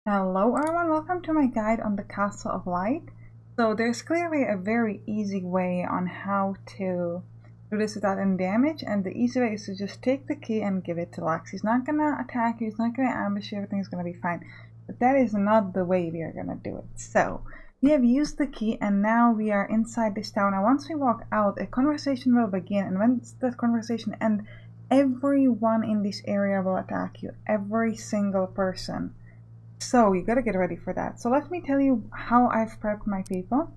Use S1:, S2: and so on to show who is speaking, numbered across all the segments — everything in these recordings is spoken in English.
S1: Hello everyone, welcome to my guide on the Castle of Light. So there's clearly a very easy way on how to do this without any damage, and the easy way is to just take the key and give it to Lux. He's not gonna attack you, he's not gonna ambush you, everything's gonna be fine. But that is not the way we are gonna do it. So we have used the key and now we are inside this tower. Now once we walk out, a conversation will begin, and when that conversation ends, everyone in this area will attack you. Every single person. So you gotta get ready for that. So let me tell you how I've prepped my people.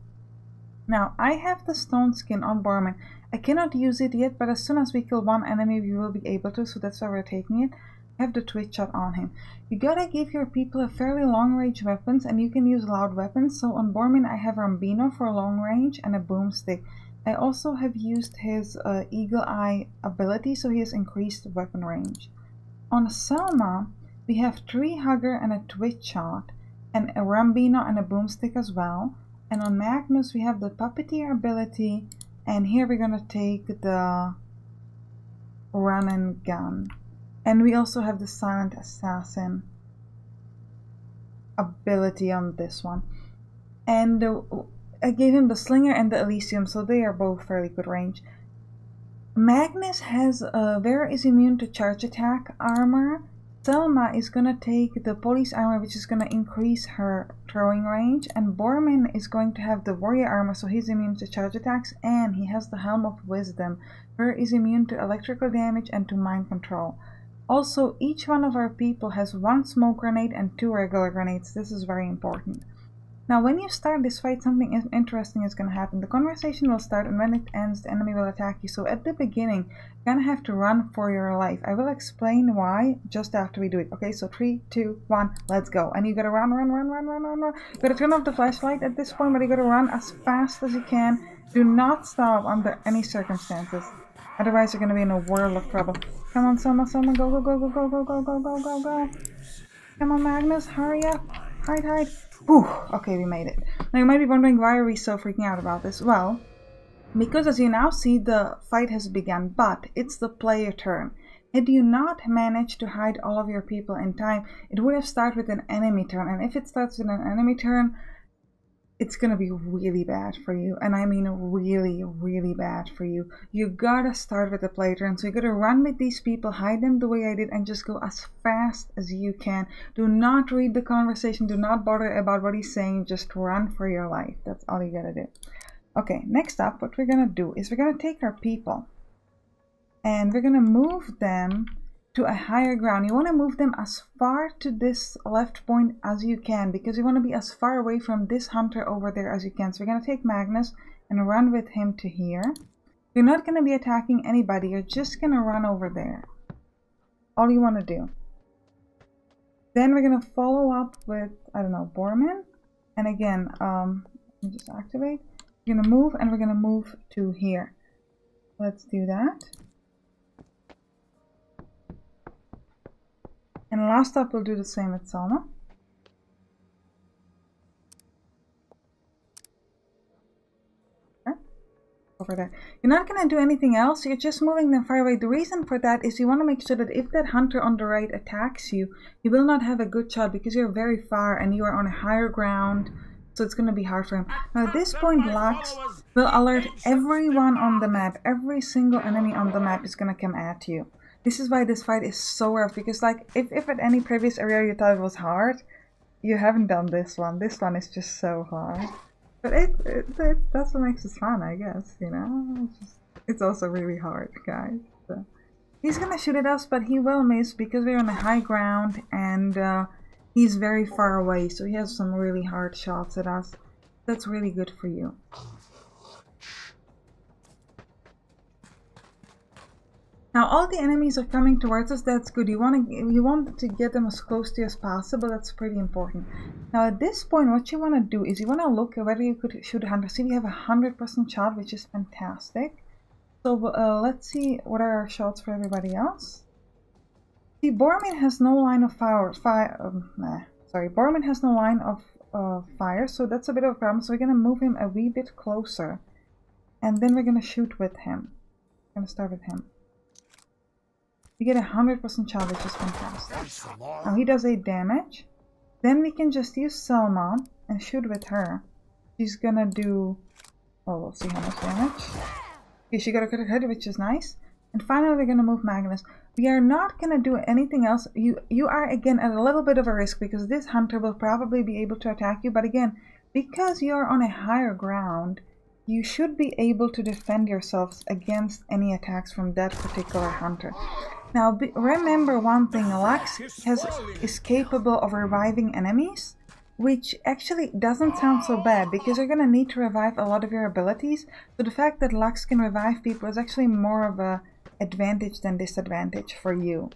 S1: Now I have the stone skin on Borman. I cannot use it yet, but as soon as we kill one enemy we will be able to, so that's why we're taking it. I have the twitch shot on him. You gotta give your people a fairly long range weapons, and you can use loud weapons. So on Borman I have Rambino for long range and a boomstick. I also have used his eagle eye ability, so he has increased weapon range. On Selma we have Tree Hugger and a Twitch Shot, and a Rambino and a Boomstick as well. And on Magnus we have the Puppeteer ability, and here we're gonna take the Run and Gun. And we also have the Silent Assassin ability on this one. And I gave him the Slinger and the Elysium, so they are both fairly good range. Magnus has Vera is immune to charge attack armor. Selma is gonna take the police armor, which is gonna increase her throwing range, and Borman is going to have the warrior armor, so he's immune to charge attacks, and he has the helm of wisdom. Her is immune to electrical damage and to mind control. Also, each one of our people has 1 smoke grenade and 2 regular grenades. This is very important. Now when you start this fight, something interesting is going to happen. The conversation will start, and when it ends the enemy will attack you. So at the beginning you're going to have to run for your life. I will explain why just after we do it. Okay, so 3, 2, 1, let's go. And you gotta run. You gotta turn off the flashlight at this point, but you gotta run as fast as you can. Do not stop under any circumstances, otherwise you're gonna be in a world of trouble. Come on, Selma, go. Come on, Magnus, hurry up. Hide. Whew, okay, we made it. Now you might be wondering, why are we so freaking out about this? Well, because as you now see, the fight has begun, but it's the player turn. Had you not managed to hide all of your people in time, it would have started with an enemy turn, and if it starts with an enemy turn, it's gonna be really bad for you, and I mean really bad for you. You gotta start with the play turn, so you gotta run with these people, hide them the way I did, and just go as fast as you can. Do not read the conversation, do not bother about what he's saying, just run for your life. That's all you gotta do. Okay, next up, what we're gonna do is we're gonna take our people, and we're gonna move them to a higher ground. You want to move them as far to this left point as you can, because you want to be as far away from this hunter over there as you can. So we're going to take Magnus and run with him to here. You're not going to be attacking anybody, you're just going to run over there. All you want to do. Then we're going to follow up with, I don't know, Borman. And again, just activate. We're going to move, and we're going to move to here. Let's do that. And last up, we'll do the same with Selma. Okay. Over there. You're not going to do anything else, you're just moving them far away. The reason for that is you want to make sure that if that hunter on the right attacks you, he will not have a good shot, because you're very far and you are on a higher ground, so it's going to be hard for him. Now at this point, Lux will alert everyone on the map. Every single enemy on the map is going to come at you. This is why this fight is so rough, because like if at any previous area you thought it was hard, you haven't done this one. This one is just so hard. But that's what makes it fun, I guess, you know? It's also really hard, guys. So, he's gonna shoot at us, but he will miss because we're on a high ground, and he's very far away, so he has some really hard shots at us. That's really good for you. Now all the enemies are coming towards us, that's good. You want to get them as close to you as possible, that's pretty important. Now at this point, what you want to do is you want to look at whether you could shoot a hunter. See, we have 100% shot, which is fantastic. So let's see what are our shots for everybody else. See, Borman has no line of Borman has no line of fire, so that's a bit of a problem. So we're going to move him a wee bit closer, and then we're going to shoot with him. I'm going to start with him. You get 100% shot, which is fantastic. Now he does 8 damage. Then we can just use Selma and shoot with her. She's gonna do... oh, we'll see how much damage. Okay, she got a critical hit, which is nice. And finally, we're gonna move Magnus. We are not gonna do anything else. You are, again, at a little bit of a risk because this hunter will probably be able to attack you. But again, because you're on a higher ground, you should be able to defend yourselves against any attacks from that particular hunter. Now, remember one thing, Lux is capable of reviving enemies, which actually doesn't sound so bad because you're going to need to revive a lot of your abilities. So the fact that Lux can revive people is actually more of an advantage than disadvantage for you.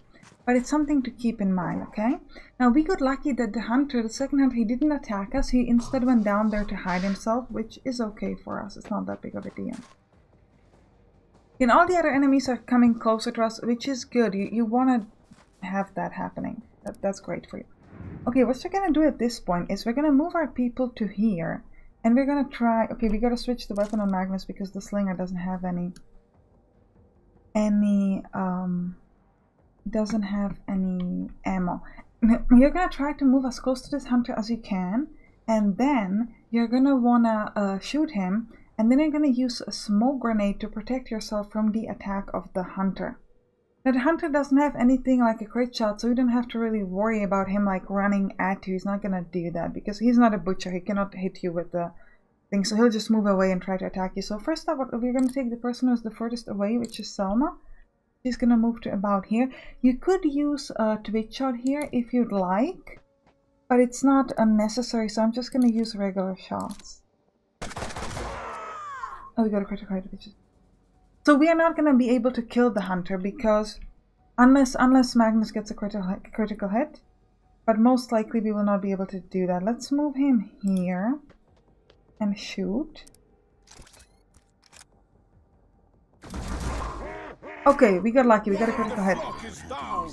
S1: But it's something to keep in mind, okay? Now, we got lucky that the second hunter, he didn't attack us. He instead went down there to hide himself, which is okay for us. It's not that big of a deal. And all the other enemies are coming closer to us, which is good. You want to have that happening. That's great for you. Okay, what we're going to do at this point is we're going to move our people to here. And we're going to try... okay, we got to switch the weapon on Magnus because the slinger doesn't have any ammo. You're going to try to move as close to this hunter as you can. And then you're going to want to shoot him. And then you're going to use a smoke grenade to protect yourself from the attack of the hunter. Now the hunter doesn't have anything like a crit shot, so you don't have to really worry about him like running at you. He's not going to do that because he's not a butcher. He cannot hit you with the thing, so he'll just move away and try to attack you. So first up, we're going to take the person who's the furthest away, which is Selma. She's going to move to about here. You could use a twitch shot here if you'd like, but it's not unnecessary, so I'm just going to use regular shots. Oh, we got a critical hit, which is... so we are not going to be able to kill the hunter because unless Magnus gets a critical hit, but most likely we will not be able to do that. Let's move him here and shoot. Okay, we got lucky. We got a critical hit.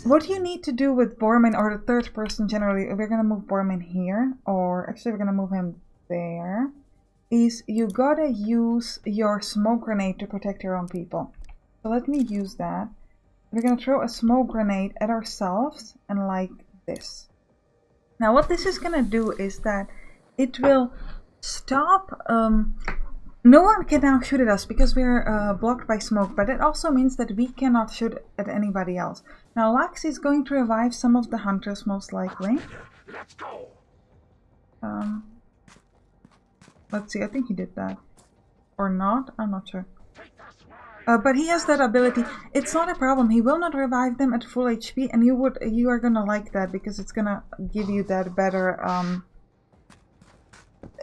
S1: What you need to do with Bormin, or the third person generally, we're going to move Bormin here, or actually we're going to move him there, is you gotta use your smoke grenade to protect your own people. So let me use that. We're gonna throw a smoke grenade at ourselves and like this. Now what this is gonna do is that it will stop... no one can now shoot at us because we're blocked by smoke, but it also means that we cannot shoot at anybody else. Now Lux is going to revive some of the hunters most likely. Let's see, I think he did that. Or not, I'm not sure. But he has that ability. It's not a problem. He will not revive them at full HP, and you are gonna like that because it's gonna give you that better...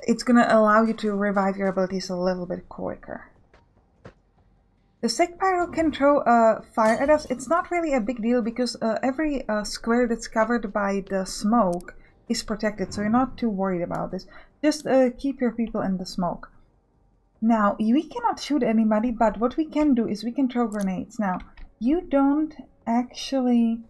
S1: it's gonna allow you to revive your abilities a little bit quicker. The Sec Pyro can throw fire at us. It's not really a big deal because every square that's covered by the smoke is protected, so you're not too worried about this. Just keep your people in the smoke. Now, we cannot shoot anybody, but what we can do is we can throw grenades. Now, you don't actually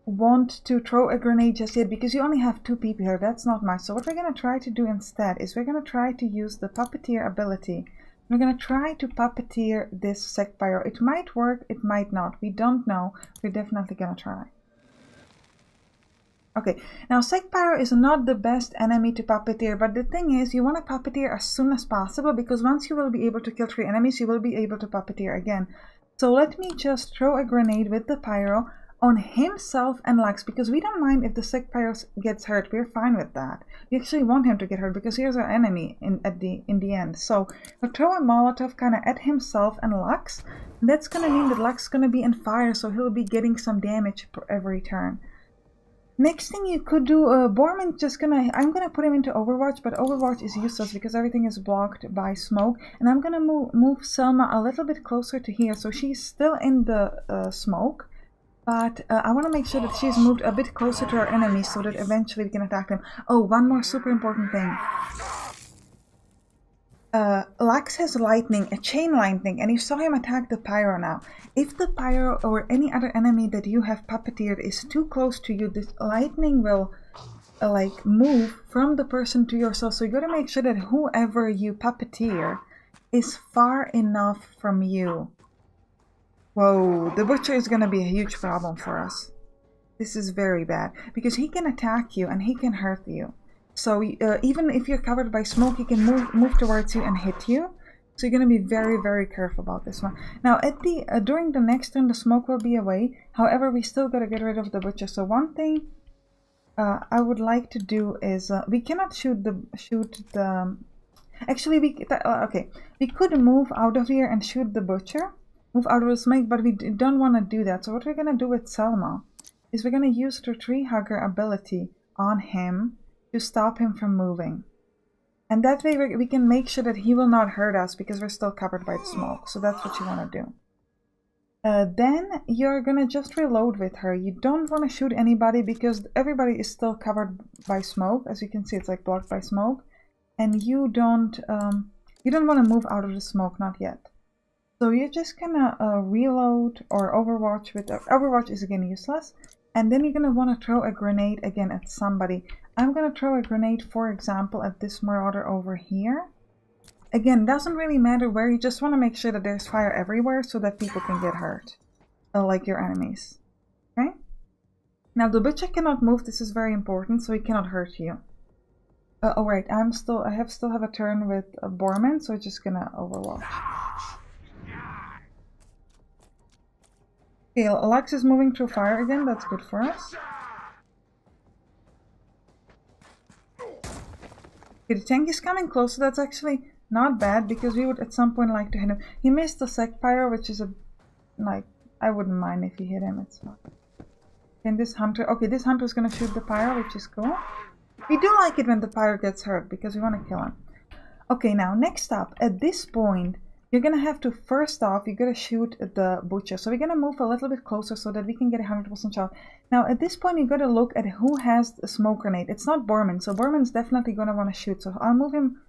S1: want to throw a grenade just yet because you only have 2 people here. That's not much. So what we're going to try to do instead is we're going to try to use the puppeteer ability. We're going to try to puppeteer this Sec Pyro. It might work, it might not. We don't know. We're definitely going to try. Okay, now Sec Pyro is not the best enemy to puppeteer, but the thing is, you want to puppeteer as soon as possible because once you will be able to kill 3 enemies, you will be able to puppeteer again. So let me just throw a grenade with the Pyro on himself and Lux, because we don't mind if the Sec Pyro gets hurt. We're fine with that. We actually want him to get hurt because here's our enemy in the end. So we'll throw a Molotov kind of at himself and Lux. And that's going to mean that Lux is going to be in fire, so he'll be getting some damage per every turn. Next thing you could do, Borman I'm gonna put him into Overwatch, but Overwatch is useless because everything is blocked by smoke. And I'm gonna move Selma a little bit closer to here, so she's still in the smoke. But I want to make sure that she's moved a bit closer to our enemies so that eventually we can attack them. Oh, one more super important thing. Lux has lightning, a chain lightning, and you saw him attack the Pyro now. If the Pyro or any other enemy that you have puppeteered is too close to you, this lightning will like move from the person to yourself. So you gotta make sure that whoever you puppeteer is far enough from you. Whoa, the Butcher is gonna be a huge problem for us. This is very bad, because he can attack you and he can hurt you. So even if you're covered by smoke, he can move towards you and hit you. So you're going to be very, very careful about this one. Now, at the during the next turn, the smoke will be away. However, we still got to get rid of the butcher. So one thing I would like to do is we cannot shoot the. Actually, okay, we could move out of here and shoot the butcher, move out of the smoke, but we don't want to do that. So what we're going to do with Selma is we're going to use the tree hugger ability on him to stop him from moving. And that way we can make sure that he will not hurt us because we're still covered by the smoke. So that's what you want to do. Then you're going to just reload with her. You don't want to shoot anybody because everybody is still covered by smoke. As you can see, it's like blocked by smoke. And you don't want to move out of the smoke, not yet. So you're just going to reload or overwatch with... Overwatch is again useless. And then you're going to want to throw a grenade again at somebody. I'm going to throw a grenade, for example, at this marauder over here. Again, doesn't really matter where, you just want to make sure that there's fire everywhere so that people can get hurt. Like your enemies. Okay? Now the butcher cannot move, this is very important, so he cannot hurt you. Oh right, I still have a turn with Borman, so I'm just gonna overwatch. Okay, Alex is moving through fire again, that's good for us. Okay, the tank is coming close, so that's actually not bad, because we would at some point like to hit him. He missed the sec pyro, which is like, I wouldn't mind if you hit him, it's not. And this hunter, okay, this hunter is gonna shoot the pyro, which is cool. We do like it when the pyro gets hurt, because we want to kill him. Okay, now next up, at this point, you're gonna have to, first off, you're gonna shoot the butcher. So we're gonna move a little bit closer so that we can get a 100% shot. Now at this point, you gotta look at who has the smoke grenade. It's not Borman, so Borman's definitely gonna want to shoot. So I'll move him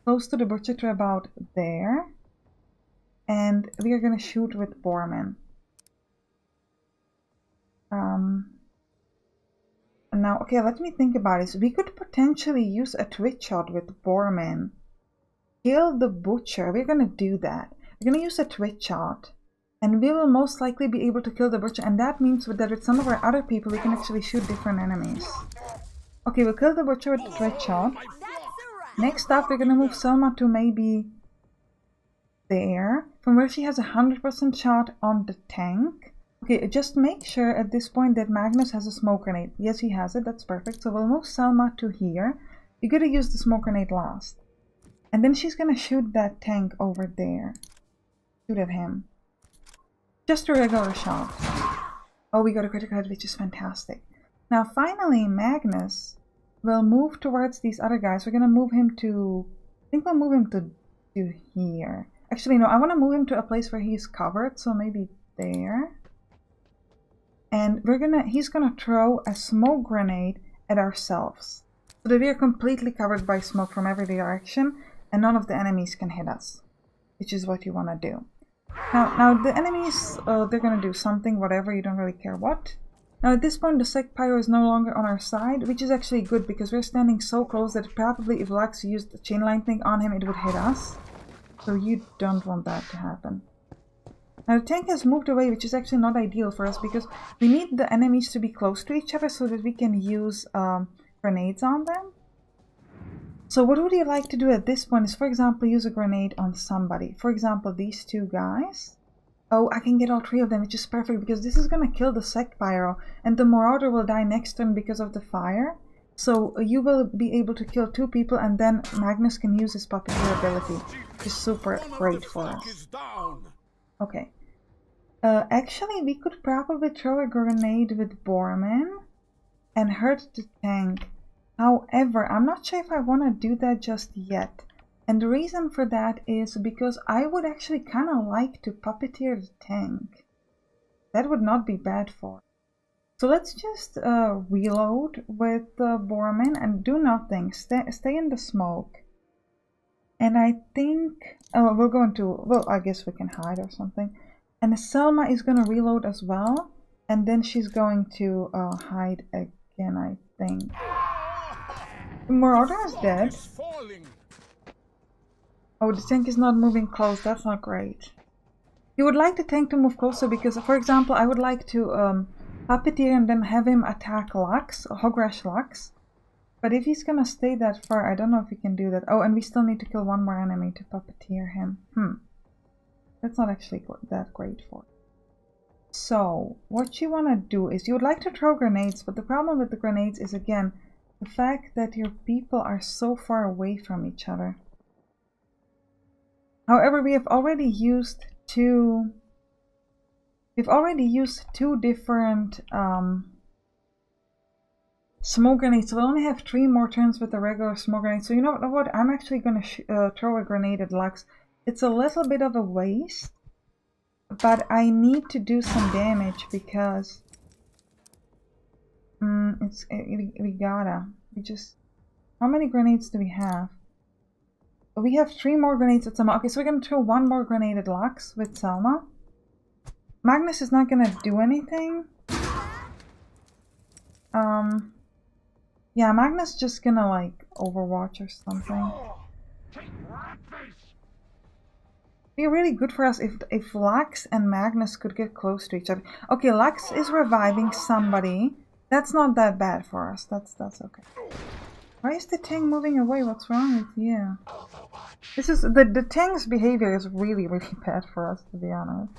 S1: close to the butcher to about there. And we are gonna shoot with Borman. Now, okay, let me think about this. We could potentially use a twitch shot with Borman. Kill the butcher. We're gonna do that. We're gonna use a twitch shot. And we will most likely be able to kill the butcher. And that means that with some of our other people, we can actually shoot different enemies. Okay, we'll kill the butcher with the twitch shot. Next up, we're gonna move Selma to maybe there. From where she has a 100% shot on the tank. Okay, just make sure at this point that Magnus has a smoke grenade. Yes, he has it. That's perfect. So we'll move Selma to here. You gotta use the smoke grenade last. And then she's gonna shoot that tank over there. Shoot at him. Just a regular shot. Oh, we got a critical hit, which is fantastic. Now, finally, Magnus will move towards these other guys. We're gonna move him to... I think we'll move him to here. Actually, no, I want to move him to a place where he's covered. So maybe there. And he's gonna throw a smoke grenade at ourselves. So that we are completely covered by smoke from every direction and none of the enemies can hit us. Which is what you want to do. Now the enemies, they're gonna do something, whatever, you don't really care what. Now at this point the sec pyro is no longer on our side, which is actually good because we're standing so close that probably if Lux used the chain lightning on him it would hit us. So you don't want that to happen. Now the tank has moved away, which is actually not ideal for us because we need the enemies to be close to each other so that we can use grenades on them. So what would you like to do at this point is, for example, use a grenade on somebody. For example, these two guys. Oh, I can get all three of them, which is perfect because this is going to kill the sec pyro and the marauder will die next turn because of the fire. So you will be able to kill two people and then Magnus can use his puppeteer ability, which is super great for us. Okay. Actually, we could probably throw a grenade with Borman and hurt the tank. However, I'm not sure if I want to do that just yet. And the reason for that is because I would actually kind of like to puppeteer the tank. That would not be bad for it. So let's just reload with Borman and do nothing. Stay in the smoke. And I think... Oh, we're going to... Well, I guess we can hide or something. And Selma is going to reload as well. And then she's going to hide again, I think. Marauder is dead. Oh, the tank is not moving close. That's not great. You would like the tank to move closer because, for example, I would like to Puppeteer and then have him attack Lux, Hogrash Lux. But if he's gonna stay that far, I don't know if he can do that. Oh, and we still need to kill one more enemy to puppeteer him. That's not actually that great for it. So, what you want to do is, you would like to throw grenades, but the problem with the grenades is, again, the fact that your people are so far away from each other. However, we have already used two different smoke grenades, so we'll only have 3 more turns with the regular smoke grenade. So you know what? I'm actually going to throw a grenade at Lux. It's a little bit of a waste, but I need to do some damage because we gotta. How many grenades do we have? We have 3 more grenades at Selma. Okay, so we're going to throw 1 more grenade at Lux with Selma. Magnus is not going to do anything. Yeah, Magnus just gonna like Overwatch or something. Be really good for us if Lux and Magnus could get close to each other. Okay, Lux is reviving somebody. That's not that bad for us. That's okay. Why is the tank moving away? What's wrong with you? This is the tank's behavior is really bad for us, to be honest.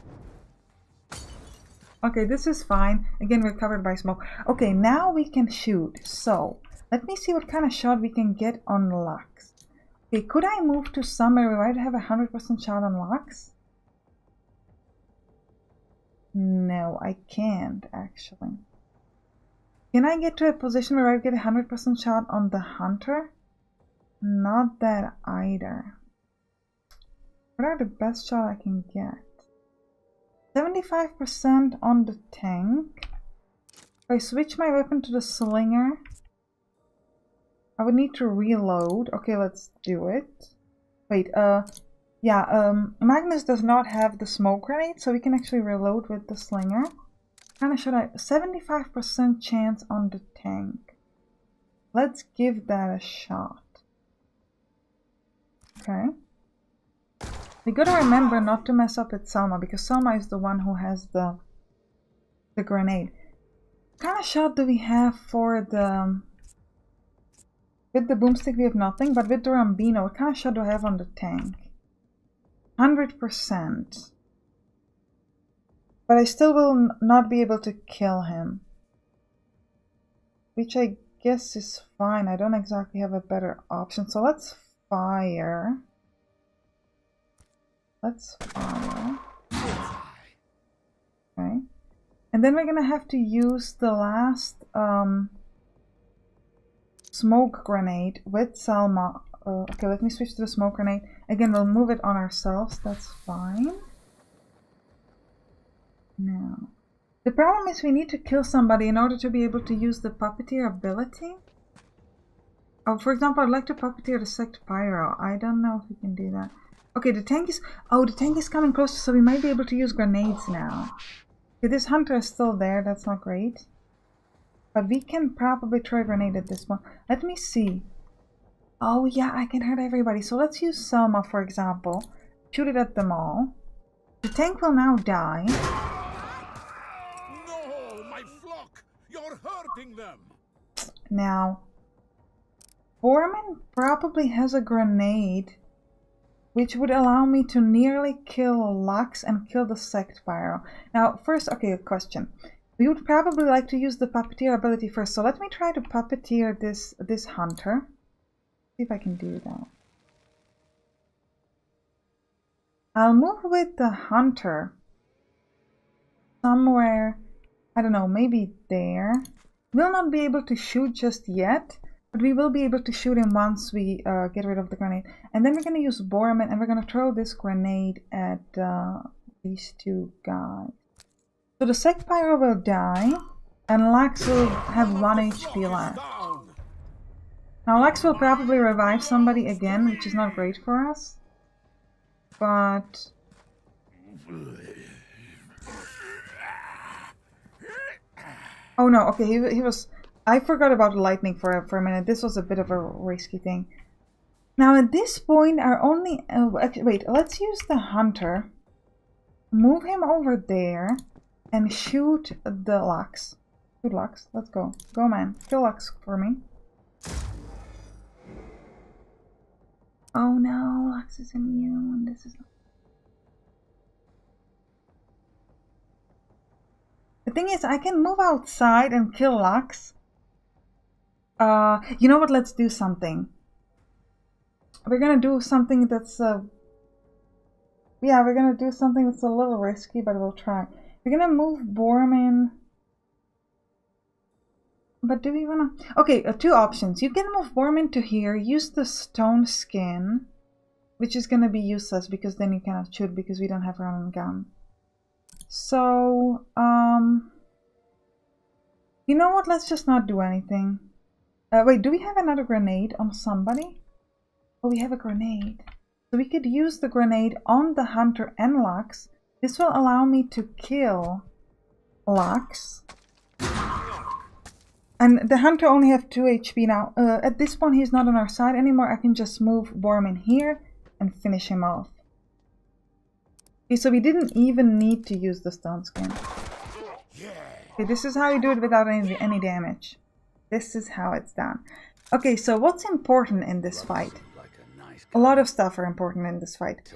S1: Okay, this is fine. Again, we're covered by smoke. Okay, now we can shoot. So, let me see what kind of shot we can get on Lux. Okay, could I move to somewhere where I'd have 100% shot on Lux? No, I can't, actually. Can I get to a position where I get 100% shot on the Hunter? Not that either. What are the best shot I can get? 75% on the tank. If I switch my weapon to the slinger, I would need to reload. Okay, let's do it. Wait, Magnus does not have the smoke grenade, so we can actually reload with the slinger. Kinda should I? 75% chance on the tank. Let's give that a shot. Okay. We gotta remember not to mess up with Selma, because Selma is the one who has the grenade. What kind of shot do we have for the... With the boomstick we have nothing, but with the Rambino, what kind of shot do I have on the tank? 100%. But I still will not be able to kill him. Which I guess is fine. I don't exactly have a better option. So let's fire. Let's fire. Okay. And then we're gonna have to use the last smoke grenade with Selma. Okay, let me switch to the smoke grenade. Again, we'll move it on ourselves. That's fine. Now, the problem is we need to kill somebody in order to be able to use the puppeteer ability. Oh, for example, I'd like to puppeteer the Sect Pyro. I don't know if we can do that. Okay, the tank is... Oh, the tank is coming closer, so we might be able to use grenades now. Okay, this Hunter is still there. That's not great. But we can probably try a grenade at this one. Let me see. Oh, yeah, I can hurt everybody. So let's use Selma, for example. Shoot it at them all. The tank will now die.
S2: No, my flock! You're hurting them!
S1: Now, Foreman probably has a grenade which would allow me to nearly kill Lux and kill the Sect Pyro. Now, first, okay, a question. We would probably like to use the puppeteer ability first, so let me try to puppeteer this Hunter. See if I can do that. I'll move with the Hunter somewhere, I don't know, maybe there. We'll not be able to shoot just yet, but we will be able to shoot him once we get rid of the grenade. And then we're going to use Borman, and we're going to throw this grenade at these 2 guys. So the Sect Pyro will die, and Lux will have 1 HP left. Now Lux will probably revive somebody again, which is not great for us. But... Oh no, okay, he was... I forgot about lightning for a minute. This was a bit of a risky thing. Now at this point, our only... wait, let's use the Hunter. Move him over there and shoot the Lux. Good Lux. Let's go. Go, man. Kill Lux for me. Oh no, Lux is immune. This is... The thing is, I can move outside and kill Lux. You know what? Let's do something. We're gonna do something that's... Yeah, we're gonna do something that's a little risky, but we'll try. We're gonna move Bormin. But do we wanna... Okay, two options. You can move Bormin to here, use the stone skin, which is gonna be useless because then you cannot shoot because we don't have our own gun. So, you know what? Let's just not do anything. Wait, do we have another grenade on somebody? Oh, we have a grenade. So we could use the grenade on the hunter and Lux. This will allow me to kill Lux. And the hunter only have 2 HP now. At this point, he's not on our side anymore. I can just move Bormin here and finish him off. Okay, so we didn't even need to use the stone skin. Okay, this is how you do it without any damage. This is how it's done. Okay, so what's important in this fight? A lot of stuff are important in this fight.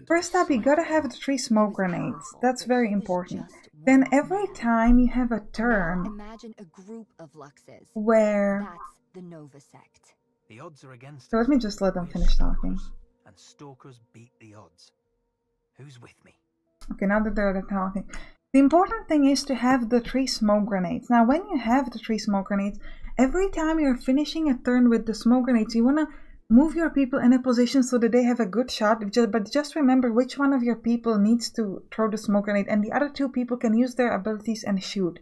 S1: First up, you gotta have the 3 smoke grenades. That's very important. Then every time you have a turn,
S3: imagine a group of Luxes
S1: where...
S3: That's the Nova sect.
S4: The odds are against
S1: So let me just let them finish talking.
S4: And stalkers beat the odds. Who's with me?
S1: Okay, now that they're talking. The important thing is to have the 3 smoke grenades. Now, when you have the 3 smoke grenades, every time you're finishing a turn with the smoke grenades, you want to move your people in a position so that they have a good shot. But just remember which one of your people needs to throw the smoke grenade, and the other 2 people can use their abilities and shoot.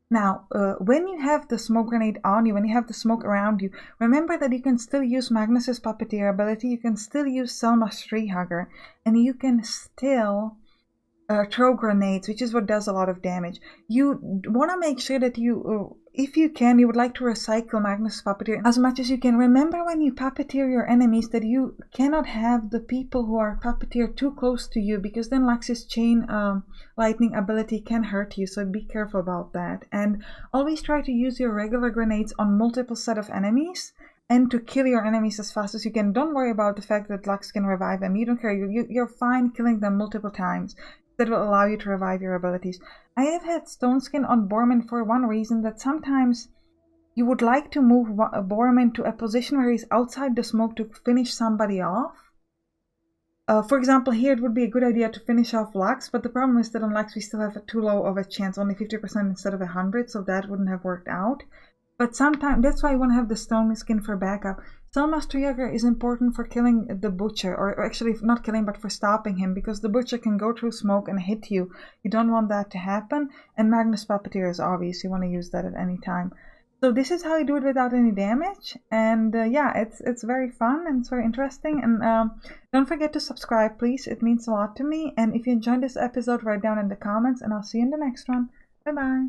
S1: Now, when you have the smoke grenade on you, when you have the smoke around you, remember that you can still use Magnus's Puppeteer ability, you can still use Selma's Tree Hugger, and you can still throw grenades, which is what does a lot of damage. You want to make sure that you, if you can, you would like to recycle Magnus Puppeteer as much as you can. Remember when you puppeteer your enemies that you cannot have the people who are puppeteer too close to you, because then Lux's chain lightning ability can hurt you, so be careful about that. And always try to use your regular grenades on multiple set of enemies and to kill your enemies as fast as you can. Don't worry about the fact that Lux can revive them. You don't care. You're fine killing them multiple times. That will allow you to revive your abilities. I have had Stone Skin on Bormin for one reason, that sometimes you would like to move Bormin to a position where he's outside the smoke to finish somebody off. For example, here it would be a good idea to finish off Lux, but the problem is that on Lux we still have too low of a chance, only 50% instead of 100, so that wouldn't have worked out. But sometimes, that's why you want to have the Stone Skin for backup. Selma's Tree Hugger is important for killing the Butcher, or actually not killing, but for stopping him, because the Butcher can go through smoke and hit you. You don't want that to happen, and Magnus Puppeteer is obvious, you want to use that at any time. So this is how you do it without any damage, and yeah, it's very fun and it's very interesting, and don't forget to subscribe, please, it means a lot to me, and if you enjoyed this episode, write down in the comments, and I'll see you in the next one. Bye bye!